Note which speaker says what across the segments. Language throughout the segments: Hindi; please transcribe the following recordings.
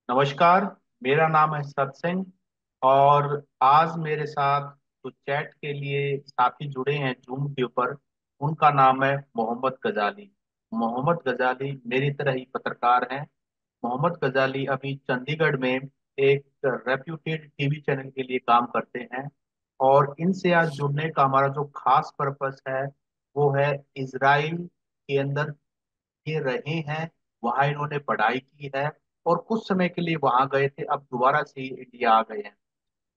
Speaker 1: नमस्कार। मेरा नाम है सत्संग। और आज मेरे साथ जो चैट के लिए साथी जुड़े हैं जूम के ऊपर, उनका नाम है मोहम्मद गजाली। मोहम्मद गजाली मेरी तरह ही पत्रकार हैं। मोहम्मद गजाली अभी चंडीगढ़ में एक रेप्यूटेड टीवी चैनल के लिए काम करते हैं। और इनसे आज जुड़ने का हमारा जो खास पर्पस है वो है इजराइल के अंदर ये रहे हैं, वहां इन्होंने पढ़ाई की है और कुछ समय के लिए वहां गए थे, अब दोबारा से ही इंडिया आ गए हैं।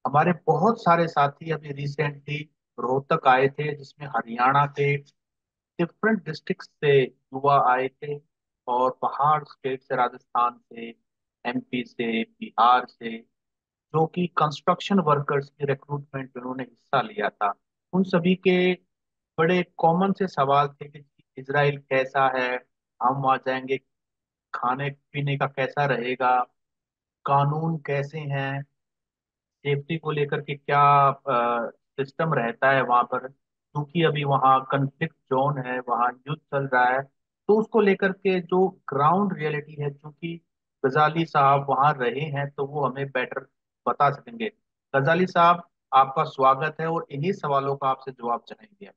Speaker 1: हमारे बहुत सारे साथी अभी रिसेंटली रोहतक आए थे, जिसमें हरियाणा के डिफरेंट डिस्ट्रिक्ट से युवा आए थे। और पहाड़ स्टेट से, राजस्थान से, एमपी से, बिहार से, जो कि कंस्ट्रक्शन वर्कर्स के रिक्रूटमेंट में उन्होंने हिस्सा लिया था। उन सभी के बड़े कॉमन से सवाल थे कि इजराइल कैसा है, हम वहां जाएंगे, खाने पीने का कैसा रहेगा, कानून कैसे हैं, सेफ्टी को लेकर के क्या सिस्टम रहता है वहां पर, क्योंकि अभी वहाँ कन्फ्लिक्ट जोन है, वहाँ युद्ध चल रहा है। तो उसको लेकर के जो ग्राउंड रियलिटी है, क्योंकि गजाली साहब वहाँ रहे हैं तो वो हमें बेटर बता सकेंगे। गजाली साहब, आपका स्वागत है और इन्हीं सवालों का आपसे जवाब चाहेंगे।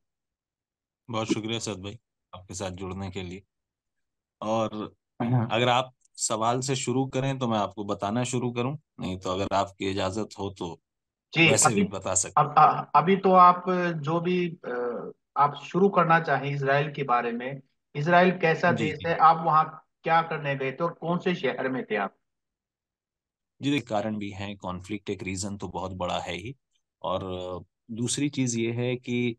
Speaker 2: बहुत शुक्रिया सर भाई, आपके साथ जुड़ने के लिए। और अगर आप सवाल से शुरू करें तो मैं आपको बताना शुरू करूं, नहीं तो अगर आपकी इजाजत हो तो
Speaker 1: जी।
Speaker 2: वैसे
Speaker 1: अभी
Speaker 2: भी बता सकते।
Speaker 1: अभी तो आप जो भी आप शुरू करना चाहें इसराइल के बारे में। इसराइल कैसा
Speaker 2: जी
Speaker 1: देश
Speaker 2: जी
Speaker 1: है, आप वहाँ क्या करने गए थे और कौन से शहर में थे आप?
Speaker 2: जी, देखिए कारण भी हैं, कॉन्फ्लिक्ट एक रीजन तो बहुत बड़ा है ही। और दूसरी चीज ये है कि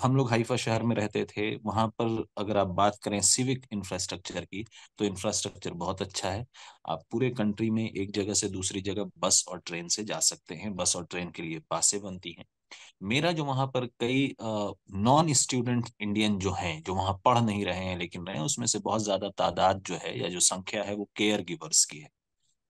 Speaker 2: हम लोग हाइफा शहर में रहते थे। वहां पर अगर आप बात करें सिविक इंफ्रास्ट्रक्चर की, तो इंफ्रास्ट्रक्चर बहुत अच्छा है। आप पूरे कंट्री में एक जगह से दूसरी जगह बस और ट्रेन से जा सकते हैं, बस और ट्रेन के लिए पासें बनती हैं। मेरा जो वहां पर कई नॉन स्टूडेंट इंडियन जो हैं, जो वहां पढ़ नहीं रहे हैं लेकिन रहे हैं, उसमें से बहुत ज्यादा तादाद जो है या जो संख्या है वो केयर गिवर्स की है।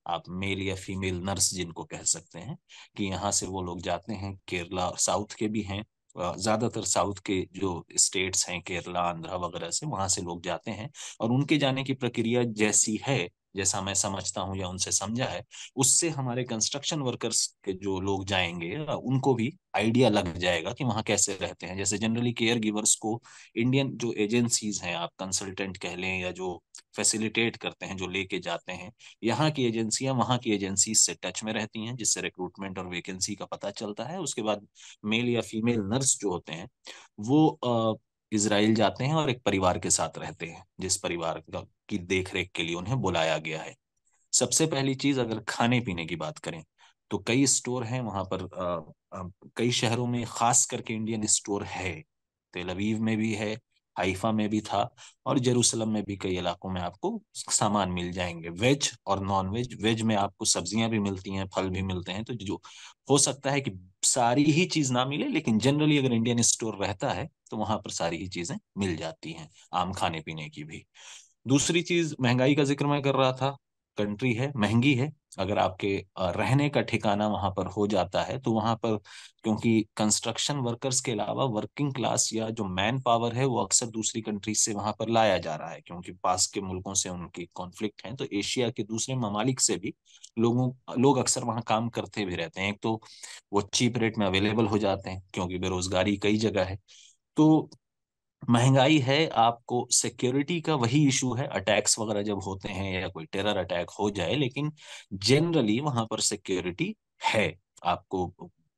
Speaker 2: आप मेल या फीमेल नर्स जिनको कह सकते हैं, कि यहाँ से वो लोग जाते हैं। केरला और साउथ के भी हैं, ज्यादातर साउथ के जो स्टेट्स हैं, केरला आंध्रा वगैरह से, वहां से लोग जाते हैं। और उनके जाने की प्रक्रिया जैसी है, जैसा मैं समझता हूँ या उनसे समझा है, उससे हमारे कंस्ट्रक्शन वर्कर्स के जो लोग जाएंगे उनको भी आइडिया लग जाएगा कि वहाँ कैसे रहते हैं। जैसे जनरली केयर गिवर्स को इंडियन जो एजेंसीज हैं, आप कंसल्टेंट कह लें या जो फैसिलिटेट करते हैं, जो लेके जाते हैं, यहाँ की एजेंसियां वहाँ की एजेंसी से टच में रहती हैं, जिससे रिक्रूटमेंट और वैकेंसी का पता चलता है। उसके बाद मेल या फीमेल नर्स जो होते हैं वो इसराइल जाते हैं और एक परिवार के साथ रहते हैं, जिस परिवार की देख रेख के लिए उन्हें बुलाया गया है। सबसे पहली चीज, अगर खाने पीने की बात करें, तो कई स्टोर हैं वहां पर। कई शहरों में खास करके इंडियन स्टोर है। तेल अवीव में भी है, हाइफा में भी था, और जेरूसलम में भी कई इलाकों में आपको सामान मिल जाएंगे, वेज और नॉन वेज। वेज में आपको सब्जियां भी मिलती हैं, फल भी मिलते हैं। तो जो हो सकता है कि सारी ही चीज ना मिले, लेकिन जनरली अगर इंडियन स्टोर रहता है तो वहां पर सारी ही चीजें मिल जाती हैं, आम खाने पीने की भी। दूसरी चीज, महंगाई का जिक्र मैं कर रहा था। कंट्री है, महंगी है। अगर आपके रहने का ठिकाना वहां पर हो जाता है तो वहां पर, क्योंकि कंस्ट्रक्शन वर्कर्स के अलावा वर्किंग क्लास या जो मैन पावर है वो अक्सर दूसरी कंट्रीज से वहां पर लाया जा रहा है, क्योंकि पास के मुल्कों से उनकी कॉन्फ्लिक्ट है। तो एशिया के दूसरे ममालिक से भी लोग अक्सर वहां काम करते भी रहते हैं। एक तो वो चीप रेट में अवेलेबल हो जाते हैं, क्योंकि बेरोजगारी कई जगह है। तो महंगाई है, आपको सिक्योरिटी का वही इशू है, अटैक्स वगैरह जब होते हैं या कोई टेरर अटैक हो जाए, लेकिन जनरली वहां पर सिक्योरिटी है आपको।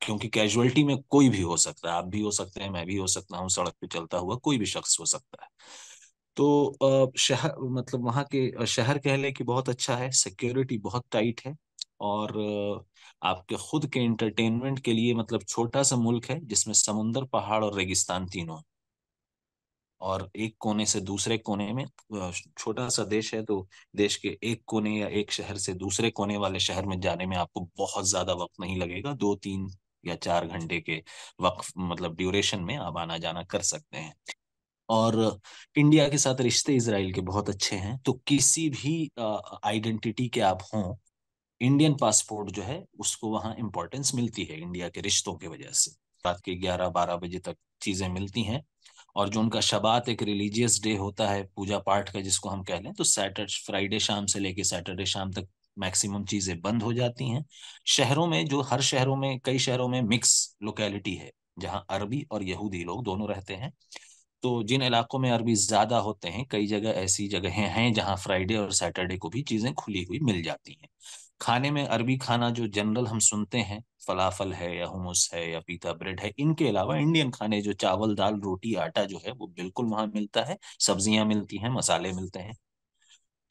Speaker 2: क्योंकि कैजुअलिटी में कोई भी हो सकता है, आप भी हो सकते हैं, मैं भी हो सकता हूँ, सड़क पे चलता हुआ कोई भी शख्स हो सकता है। तो शहर, मतलब वहाँ के शहर कह लें कि बहुत अच्छा है, सिक्योरिटी बहुत टाइट है। और आपके खुद के इंटरटेनमेंट के लिए, मतलब छोटा सा मुल्क है जिसमें समुंदर, पहाड़ और रेगिस्तान तीनों, और एक कोने से दूसरे कोने में, छोटा सा देश है तो देश के एक कोने या एक शहर से दूसरे कोने वाले शहर में जाने में आपको बहुत ज्यादा वक्त नहीं लगेगा। 2 3 या 4 घंटे के वक्त, मतलब ड्यूरेशन में आप आना जाना कर सकते हैं। और इंडिया के साथ रिश्ते इसराइल के बहुत अच्छे हैं। तो किसी भी आइडेंटिटी के आप हों, इंडियन पासपोर्ट जो है उसको वहाँ इम्पोर्टेंस मिलती है इंडिया के रिश्तों की वजह से। रात के 11 12 बजे तक चीजें मिलती हैं। और जो उनका शबात एक रिलीजियस डे होता है, पूजा पाठ का जिसको हम कह लें, तो सैटरडे फ्राइडे शाम से लेके सैटरडे शाम तक मैक्सिमम चीजें बंद हो जाती हैं। शहरों में, जो हर शहरों में, कई शहरों में मिक्स लोकेलिटी है जहां अरबी और यहूदी लोग दोनों रहते हैं। तो जिन इलाकों में अरबी ज्यादा होते हैं, कई जगह ऐसी जगहें हैं जहां फ्राइडे और सैटरडे को भी चीजें खुली हुई मिल जाती हैं। खाने में अरबी खाना जो जनरल हम सुनते हैं, फलाफल है या हुमुस है या पीता ब्रेड है, इनके अलावा इंडियन खाने जो चावल दाल रोटी आटा जो है वो बिल्कुल वहां मिलता है। सब्जियां मिलती हैं, मसाले मिलते हैं।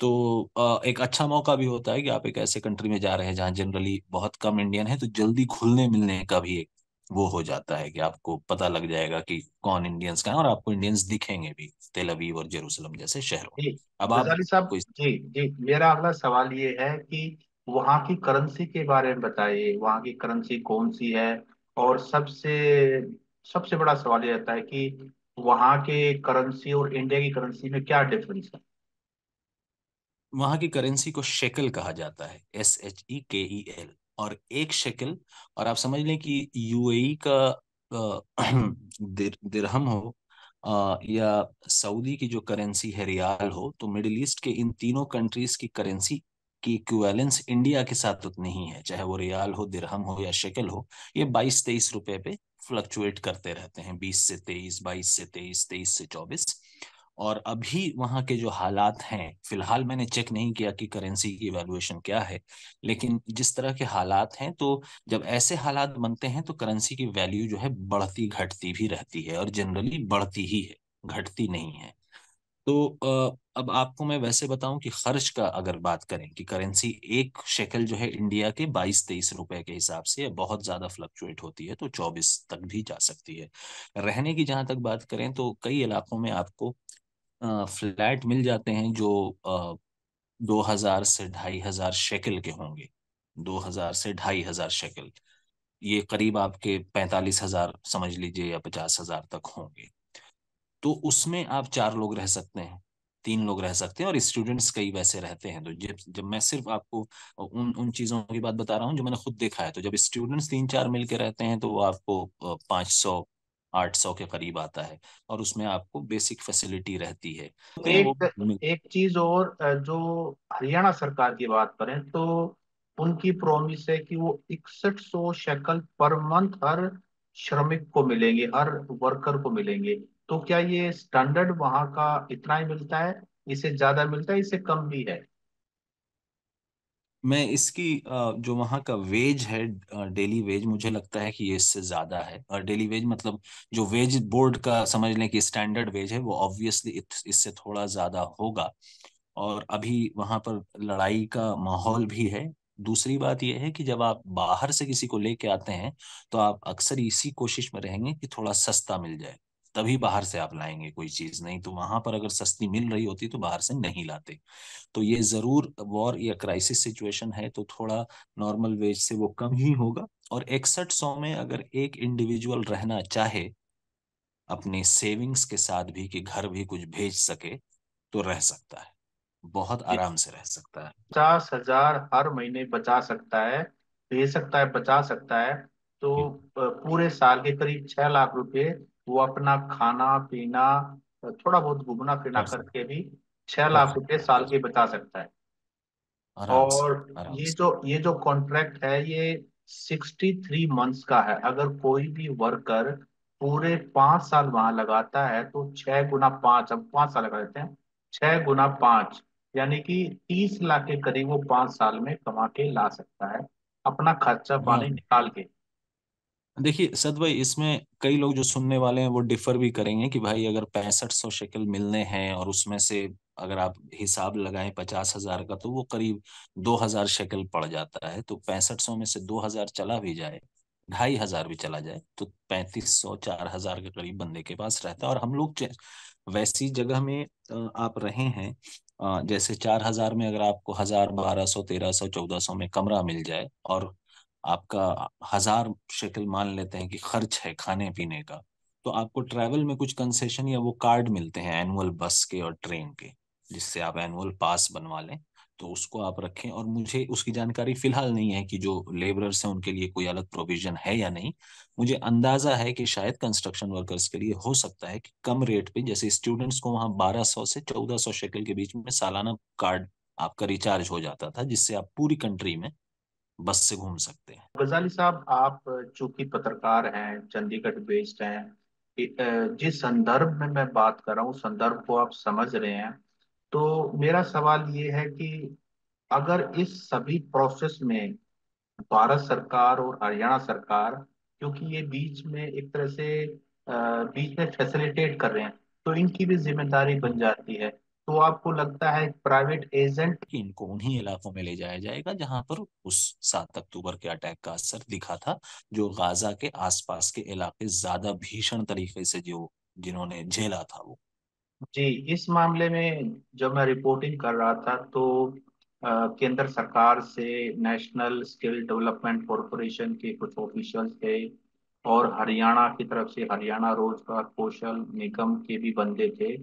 Speaker 2: तो एक अच्छा मौका भी होता है कि आप एक ऐसे कंट्री में जा रहे हैं जहाँ जनरली बहुत कम इंडियन है, तो जल्दी घुलने मिलने का भी एक वो हो जाता है कि आपको पता लग जाएगा कि कौन इंडियंस का है, और आपको इंडियंस दिखेंगे भी तेल अवीव और जेरूसलम जैसे शहरों में।
Speaker 1: जी
Speaker 2: अब आप
Speaker 1: गजाली साहब,
Speaker 2: कोई,
Speaker 1: जी जी, मेरा अगला सवाल ये है कि वहाँ की करेंसी के बारे में बताइए, वहाँ की करेंसी कौन सी है। और सबसे सबसे बड़ा सवाल ये रहता है कि वहाँ के करेंसी और इंडिया की करेंसी में क्या डिफरेंस है।
Speaker 2: वहां की करेंसी को शेकल कहा जाता है, SHEKEL। और एक शेकल, और आप समझ लें कि यूएई का दिरहम हो, या सऊदी की जो करेंसी है रियाल हो, तो मिडिल ईस्ट के इन तीनों कंट्रीज की करेंसी की इक्विवेलेंस इंडिया के साथ उतनी ही है, चाहे वो रियाल हो, दिरहम हो या शेकल हो। ये 22-23 रुपए पे फ्लक्चुएट करते रहते हैं, 20 से 23, 22 से 23, 23 से 24। और अभी वहाँ के जो हालात हैं, फिलहाल मैंने चेक नहीं किया कि करेंसी की वैल्यूएशन क्या है, लेकिन जिस तरह के हालात हैं, तो जब ऐसे हालात बनते हैं तो करेंसी की वैल्यू जो है बढ़ती घटती भी रहती है, और जनरली बढ़ती ही है, घटती नहीं है। तो अब आपको मैं वैसे बताऊं कि खर्च का अगर बात करें कि करेंसी एक शेकल जो है इंडिया के 22-23 रुपए के हिसाब से बहुत ज्यादा फ्लक्चुएट होती है, तो 24 तक भी जा सकती है। रहने की जहां तक बात करें तो कई इलाकों में आपको फ्लैट मिल जाते हैं जो 2,000 से 2,500 शेकल के होंगे। 2,000 से 2,500 शेकल, ये करीब आपके 45,000 समझ लीजिए या 50,000 तक होंगे। तो उसमें आप 4 लोग रह सकते हैं, 3 लोग रह सकते हैं, और स्टूडेंट्स कई वैसे रहते हैं। तो जब जब मैं सिर्फ आपको उन उन चीज़ों की बात बता रहा हूँ जो मैंने खुद देखा है, तो जब स्टूडेंट्स 3-4 मिलके रहते हैं तो वो आपको 500-800 के करीब आता है, और उसमें आपको बेसिक फैसिलिटी रहती है, होते हैं वो।
Speaker 1: एक एक चीज और, जो हरियाणा सरकार की बात करें तो उनकी प्रॉमिस है कि वो 6100 शेकल पर मंथ हर श्रमिक को मिलेंगे, हर वर्कर को मिलेंगे। तो क्या ये स्टैंडर्ड वहाँ का इतना ही मिलता है, इससे ज्यादा मिलता है, इससे कम भी है।
Speaker 2: मैं इसकी जो वहाँ का वेज है, डेली वेज, मुझे लगता है कि ये इससे ज्यादा है। और डेली वेज मतलब जो वेज बोर्ड का समझ लें कि स्टैंडर्ड वेज है, वो ऑब्वियसली इससे थोड़ा ज्यादा होगा। और अभी वहाँ पर लड़ाई का माहौल भी है। दूसरी बात यह है कि जब आप बाहर से किसी को लेके आते हैं तो आप अक्सर इसी कोशिश में रहेंगे कि थोड़ा सस्ता मिल जाए, तभी बाहर से आप लाएंगे कोई चीज। नहीं तो वहां पर अगर सस्ती मिल रही होती तो बाहर से नहीं लाते। तो ये जरूर वॉर या क्राइसिस सिचुएशन है, तो थोड़ा नॉर्मल वेज से वो कम ही होगा। और 6100 में अगर एक इंडिविजुअल रहना चाहे अपने सेविंग्स के साथ भी, कि घर भी कुछ भेज सके, तो रह सकता है, बहुत आराम से रह सकता है।
Speaker 1: 50,000 हर महीने बचा सकता है, दे सकता है, बचा सकता है। तो पूरे साल के करीब 6 लाख रुपए वो अपना खाना पीना, थोड़ा बहुत घूमना फिरना
Speaker 2: कर सकता
Speaker 1: करके भी 6
Speaker 2: कर
Speaker 1: लाख रुपए
Speaker 2: सकता है
Speaker 1: साल
Speaker 2: कर
Speaker 1: के
Speaker 2: सकता
Speaker 1: बचा सकता है।
Speaker 2: है। आराम से,
Speaker 1: और
Speaker 2: आराम
Speaker 1: ये
Speaker 2: से।
Speaker 1: जो ये जो कॉन्ट्रैक्ट है ये 63 मंथ्स का है। अगर कोई भी वर्कर पूरे 5 साल वहां लगाता है तो 6 गुना 5, अब 5 साल लगा देते हैं, 6 गुना 5, यानी कि 30 लाख के करीब वो 5 साल में कमा के ला सकता है, अपना खर्चा पानी
Speaker 2: हाँ,
Speaker 1: निकाल के।
Speaker 2: देखिए सद भाई, इसमें कई लोग जो सुनने वाले हैं वो डिफर भी करेंगे कि भाई अगर 6500 शेकल मिलने हैं और उसमें से अगर आप हिसाब लगाएं 50,000 का, तो वो करीब 2,000 शेकल पड़ जाता है। तो 6500 में से 2,000 चला भी जाए, 2,500 भी चला जाए, तो 3,500-4,000 के करीब बंदे के पास रहता है। और हम लोग वैसी जगह में आप रहे हैं, जैसे 4,000 में अगर आपको 1,000, 1,200, 1,300, 1,400 में कमरा मिल जाए, और आपका 1,000 शेकल मान लेते हैं कि खर्च है खाने पीने का, तो आपको ट्रैवल में कुछ कंसेशन या वो कार्ड मिलते हैं एनुअल बस के और ट्रेन के, जिससे आप एनुअल पास बनवा लें। तो उसको आप रखें, और मुझे उसकी जानकारी फिलहाल नहीं है कि जो लेबरर्स हैं उनके लिए कोई अलग प्रोविजन है या नहीं। मुझे अंदाजा है कि शायद कंस्ट्रक्शन वर्कर्स के लिए हो सकता है कि कम रेट पे, जैसे स्टूडेंट्स को वहाँ 1,200 से 1,400 शेकल के बीच में सालाना कार्ड आपका रिचार्ज हो जाता था, जिससे आप पूरी कंट्री में बस से घूम सकते हैं।
Speaker 1: गजाली साहब, आप चूंकि पत्रकार हैं, चंडीगढ़ बेस्ड हैं, जिस संदर्भ में मैं बात कर रहा हूँ उस संदर्भ को आप समझ रहे हैं। तो मेरा सवाल ये है कि अगर इस सभी प्रोसेस में भारत सरकार और हरियाणा सरकार, क्योंकि ये बीच में एक तरह से बीच में फैसिलिटेट कर रहे हैं, तो इनकी भी जिम्मेदारी बन जाती है। तो आपको लगता है प्राइवेट एजेंट।
Speaker 2: कि इनको उन्हीं इलाकों में ले जाया जाएगा जहां पर उस 7 अक्टूबर के अटैक का असर दिखा था, जो गाजा के आसपास के इलाके ज्यादा भीषण तरीके से जो जिन्होंने झेला था वो।
Speaker 1: जी, इस मामले में जब मैं रिपोर्टिंग कर रहा था तो केंद्र सरकार से नेशनल स्किल डेवलपमेंट कॉरपोरेशन के कुछ ऑफिशियल्स थे, और हरियाणा की तरफ से हरियाणा रोजगार कौशल निगम के भी बंदे थे।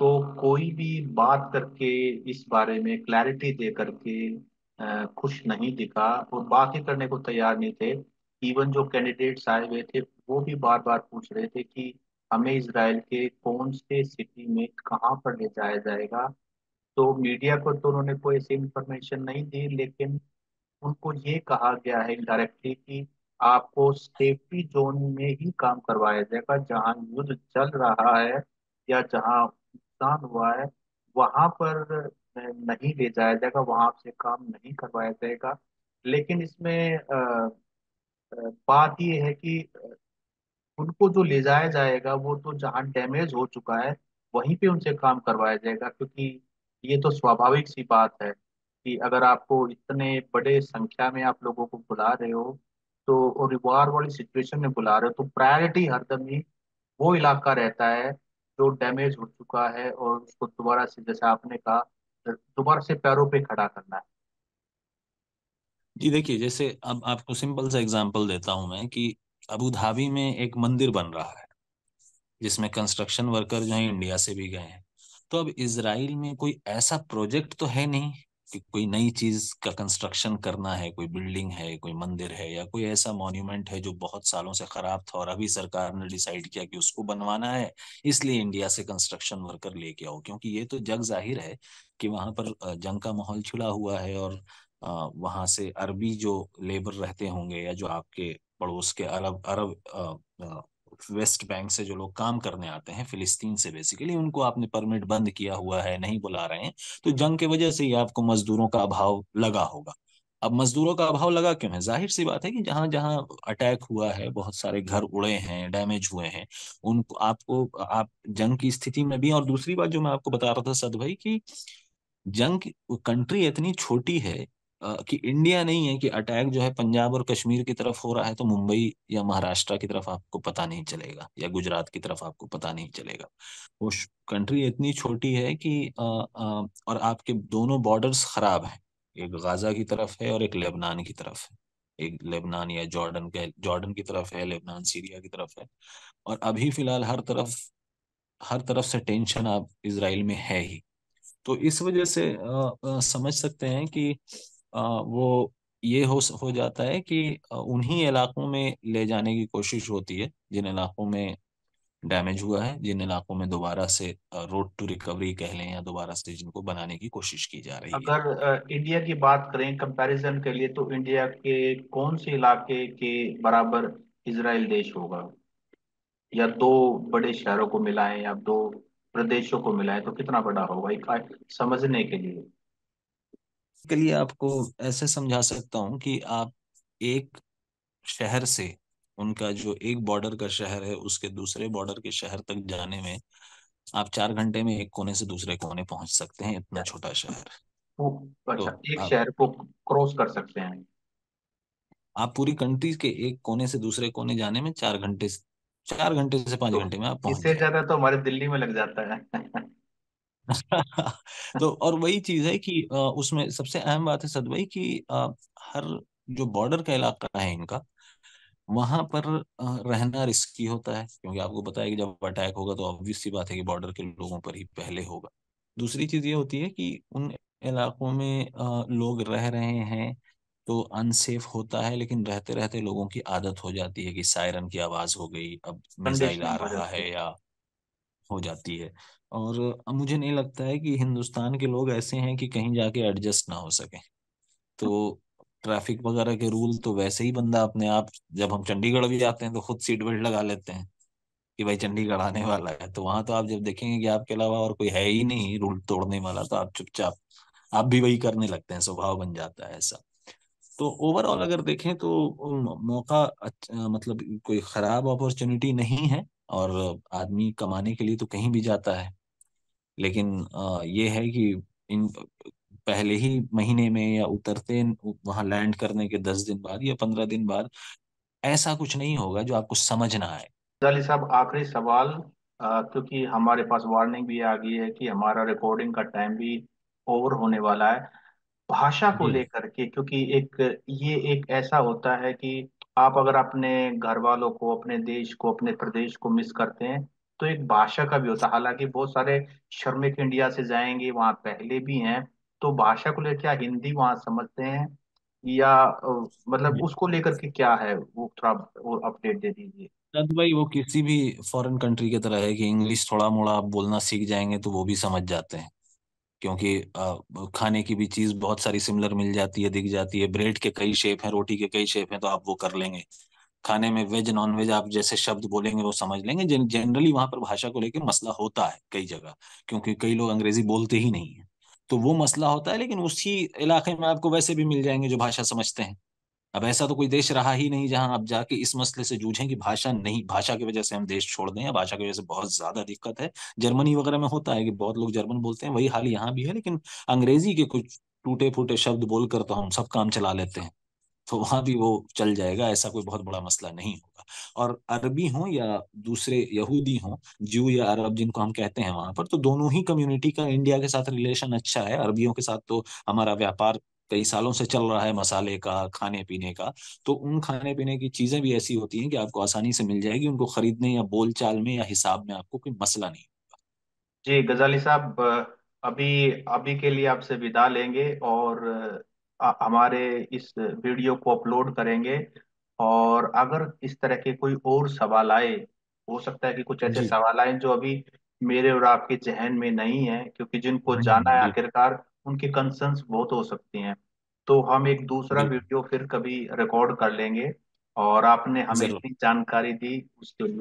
Speaker 1: तो कोई भी बात करके इस बारे में क्लैरिटी दे करके खुश नहीं दिखा, और बात ही करने को तैयार नहीं थे। इवन जो कैंडिडेट्स आए हुए थे वो भी बार बार पूछ रहे थे कि हमें इसराइल के कौन से सिटी में कहाँ पर ले जाया जाएगा। तो मीडिया को तो उन्होंने कोई ऐसी इंफॉर्मेशन नहीं दी, लेकिन उनको ये कहा गया है डायरेक्टली कि आपको सेफ्टी जोन में ही काम करवाया जाएगा, जहां युद्ध चल रहा है या जहां नुकसान हुआ है वहां पर नहीं ले जाया जाएगा, वहां से काम नहीं करवाया जाएगा। लेकिन इसमें बात ये है कि उनको जो ले जाया जाएगा वो तो जहाँ डैमेज हो चुका है वहीं पे उनसे काम करवाया जाएगा, क्योंकि ये तो स्वाभाविक सी बात है कि अगर आपको इतने बड़े संख्या में आप लोगों को बुला रहे हो, तो और वार वाली सिचुएशन में बुला रहे हो, तो प्रायोरिटी हरदम ही वो इलाका रहता है जो डैमेज हो चुका है, और उसको दोबारा से, जैसे आपने कहा, दोबारा से पैरों पे खड़ा करना है।
Speaker 2: जी देखिए, जैसे अब आपको सिंपल सा एग्जांपल देता हूं मैं कि अबू धाबी में एक मंदिर बन रहा है, जिसमें कंस्ट्रक्शन वर्कर जो है इंडिया से भी गए हैं। तो अब इसराइल में कोई ऐसा प्रोजेक्ट तो है नहीं कि कोई नई चीज का कंस्ट्रक्शन करना है, कोई बिल्डिंग है, कोई मंदिर है, या कोई ऐसा मॉन्यूमेंट है जो बहुत सालों से खराब था और अभी सरकार ने डिसाइड किया कि उसको बनवाना है, इसलिए इंडिया से कंस्ट्रक्शन वर्कर लेके आओ। क्योंकि ये तो जग जाहिर है कि वहां पर जंग का माहौल छिड़ा हुआ है, और वहां से अरबी जो लेबर रहते होंगे, या जो आपके पड़ोस के अरब अरब वेस्ट बैंक से जो लोग काम करने आते हैं फिलिस्तीन से, बेसिकली उनको आपने परमिट बंद किया हुआ है, नहीं बुला रहे हैं। तो जंग की वजह से ही आपको मजदूरों का अभाव लगा होगा। अब मजदूरों का अभाव लगा क्यों है? जाहिर सी बात है कि जहां जहां अटैक हुआ है, बहुत सारे घर उड़े हैं, डैमेज हुए हैं, उनको आपको आप जंग की स्थिति में भी। और दूसरी बात जो मैं आपको बता रहा था सद भाई, कि जंग कंट्री इतनी छोटी है कि इंडिया नहीं है कि अटैक जो है पंजाब और कश्मीर की तरफ हो रहा है तो मुंबई या महाराष्ट्र की तरफ आपको पता नहीं चलेगा, या गुजरात की तरफ आपको पता नहीं चलेगा। वो कंट्री इतनी छोटी है कि और आपके दोनों बॉर्डर्स खराब हैं। एक गाजा की तरफ है और एक लेबनान की तरफ है। एक लेबनान या जॉर्डन की तरफ है, लेबनान सीरिया की तरफ है। और अभी फिलहाल हर तरफ से टेंशन आप इसराइल में है ही। तो इस वजह से समझ सकते हैं कि वो ये हो जाता है कि उन्हीं इलाकों में ले जाने की कोशिश होती है जिन इलाकों में डैमेज हुआ है, जिन इलाकों में दोबारा से रोड टू रिकवरी कह लें, या दोबारा से जिनको बनाने की कोशिश की जा रही है।
Speaker 1: अगर इंडिया की बात करें कंपैरिजन के लिए, तो इंडिया के कौन से इलाके के बराबर इसराइल देश होगा? या दो बड़े शहरों को मिलाएं या दो प्रदेशों को मिलाएं तो कितना बड़ा होगा, एक समझने के लिए।
Speaker 2: इसके लिए आपको ऐसे समझा सकता हूँ कि आप एक शहर से, उनका जो एक बॉर्डर का शहर है उसके दूसरे बॉर्डर के शहर तक जाने में आप 4 घंटे में एक कोने से दूसरे कोने पहुंच सकते हैं, इतना छोटा शहर।
Speaker 1: वो
Speaker 2: तो
Speaker 1: अच्छा, एक
Speaker 2: आप
Speaker 1: शहर को क्रॉस कर सकते हैं?
Speaker 2: आप पूरी कंट्री के एक कोने से दूसरे कोने जाने में 4 घंटे से 5 घंटे
Speaker 1: तो
Speaker 2: में आप पहुंच
Speaker 1: इससे
Speaker 2: जाएंगे।
Speaker 1: ज्यादा तो हमारे दिल्ली में लग जाता है।
Speaker 2: तो और वही चीज है कि उसमें सबसे अहम बात है सद भाई कि हर जो बॉर्डर का इलाका है इनका, वहां पर रहना रिस्की होता है, क्योंकि आपको पता है कि जब अटैक होगा तो ऑब्वियस सी बात है कि बॉर्डर के लोगों पर ही पहले होगा। दूसरी चीज ये होती है कि उन इलाकों में लोग रह रहे हैं तो अनसेफ होता है, लेकिन रहते रहते लोगों की आदत हो जाती है कि सायरन की आवाज हो गई, अब मिसाइल आ
Speaker 1: कंडीशनिंग हो
Speaker 2: रहा
Speaker 1: जाती
Speaker 2: है,
Speaker 1: है।
Speaker 2: या हो जाती है। और अब मुझे नहीं लगता है कि हिंदुस्तान के लोग ऐसे हैं कि कहीं जाके एडजस्ट ना हो सके। तो ट्रैफिक वगैरह के रूल तो वैसे ही बंदा अपने आप, जब हम चंडीगढ़ भी जाते हैं तो खुद सीट बेल्ट लगा लेते हैं कि भाई चंडीगढ़ आने वाला है। तो वहां तो आप जब देखेंगे कि आपके अलावा और कोई है ही नहीं रूल तोड़ने वाला, तो आप चुपचाप आप भी वही करने लगते हैं, स्वभाव बन जाता है ऐसा। तो ओवरऑल अगर देखें तो मौका मतलब कोई खराब अपॉर्चुनिटी नहीं है। और आदमी कमाने के लिए तो कहीं भी जाता है। लेकिन ये है कि इन पहले ही महीने में या उतरते वहां लैंड करने के 10 दिन बाद या 15 दिन बाद ऐसा कुछ नहीं होगा जो आपको समझ ना आए।
Speaker 1: अली साहब, आखिरी सवाल, क्योंकि हमारे पास वार्निंग भी आ गई है कि हमारा रिकॉर्डिंग का टाइम भी ओवर होने वाला है। भाषा को
Speaker 2: जी
Speaker 1: लेकर के, क्योंकि ये एक ऐसा होता है कि आप अगर अपने घर वालों को, अपने देश को, अपने प्रदेश को मिस करते हैं, तो एक भाषा का भी होता है। हालांकि बहुत सारे श्रमिक इंडिया से जाएंगे, वहाँ पहले भी हैं, तो भाषा को लेकर क्या हिंदी वहाँ समझते हैं, या मतलब
Speaker 2: जी।
Speaker 1: उसको लेकर के क्या है, वो थोड़ा और अपडेट दे दीजिए।
Speaker 2: तो भाई वो किसी भी फॉरेन कंट्री की तरह है कि इंग्लिश थोड़ा मोड़ा आप बोलना सीख जाएंगे तो वो भी समझ जाते हैं। क्योंकि खाने की भी चीज बहुत सारी सिमिलर मिल जाती है, दिख जाती है। ब्रेड के कई शेप हैं, रोटी के कई शेप हैं, तो आप वो कर लेंगे। खाने में वेज नॉन वेज आप जैसे शब्द बोलेंगे वो समझ लेंगे। जनरली वहां पर भाषा को लेकर मसला होता है कई जगह, क्योंकि कई लोग अंग्रेजी बोलते ही नहीं है। तो वो मसला होता है, लेकिन उसी इलाके में आपको वैसे भी मिल जाएंगे जो भाषा समझते हैं। अब ऐसा तो कोई देश रहा ही नहीं जहां आप जाके इस मसले से जूझें कि भाषा नहीं, भाषा की वजह से हम देश छोड़ दें, या भाषा की वजह से बहुत ज्यादा दिक्कत है। जर्मनी वगैरह में होता है कि बहुत लोग जर्मन बोलते हैं, वही हाल यहाँ भी है। लेकिन अंग्रेजी के कुछ टूटे फूटे शब्द बोलकर तो हम सब काम चला लेते हैं। तो वहां भी वो चल जाएगा, ऐसा कोई बहुत बड़ा मसला नहीं होगा। और अरबी हो या दूसरे यहूदी हो, ज्यू या अरब जिनको हम कहते हैं वहां पर, तो दोनों ही कम्युनिटी का इंडिया के साथ रिलेशन अच्छा है। अरबियों के साथ तो हमारा व्यापार कई सालों से चल रहा है, मसाले का, खाने पीने का। तो उन खाने पीने की चीजें भी ऐसी होती हैं कि आपको आसानी से मिल जाएगी, उनको खरीदने या बोल चाल में या हिसाब में आपको कोई मसला नहीं।
Speaker 1: जी गजाली साहब, अभी अभी के लिए आपसे विदा लेंगे, और हमारे इस वीडियो को अपलोड करेंगे। और अगर इस तरह के कोई और सवाल आए, हो सकता है कि कुछ ऐसे
Speaker 2: जी
Speaker 1: सवाल आए जो अभी मेरे और आपके जहन में नहीं है, क्योंकि जिनको
Speaker 2: नहीं
Speaker 1: जाना
Speaker 2: नहीं,
Speaker 1: है
Speaker 2: बिल्कुल
Speaker 1: आखिरकार, उनकी कंसर्न्स बहुत हो सकती हैं। तो हम एक दूसरा
Speaker 2: बिल्कुल।
Speaker 1: वीडियो फिर कभी रिकॉर्ड कर लेंगे। और आपने हमें
Speaker 2: जरूर।
Speaker 1: इतनी जानकारी दी उसके लिए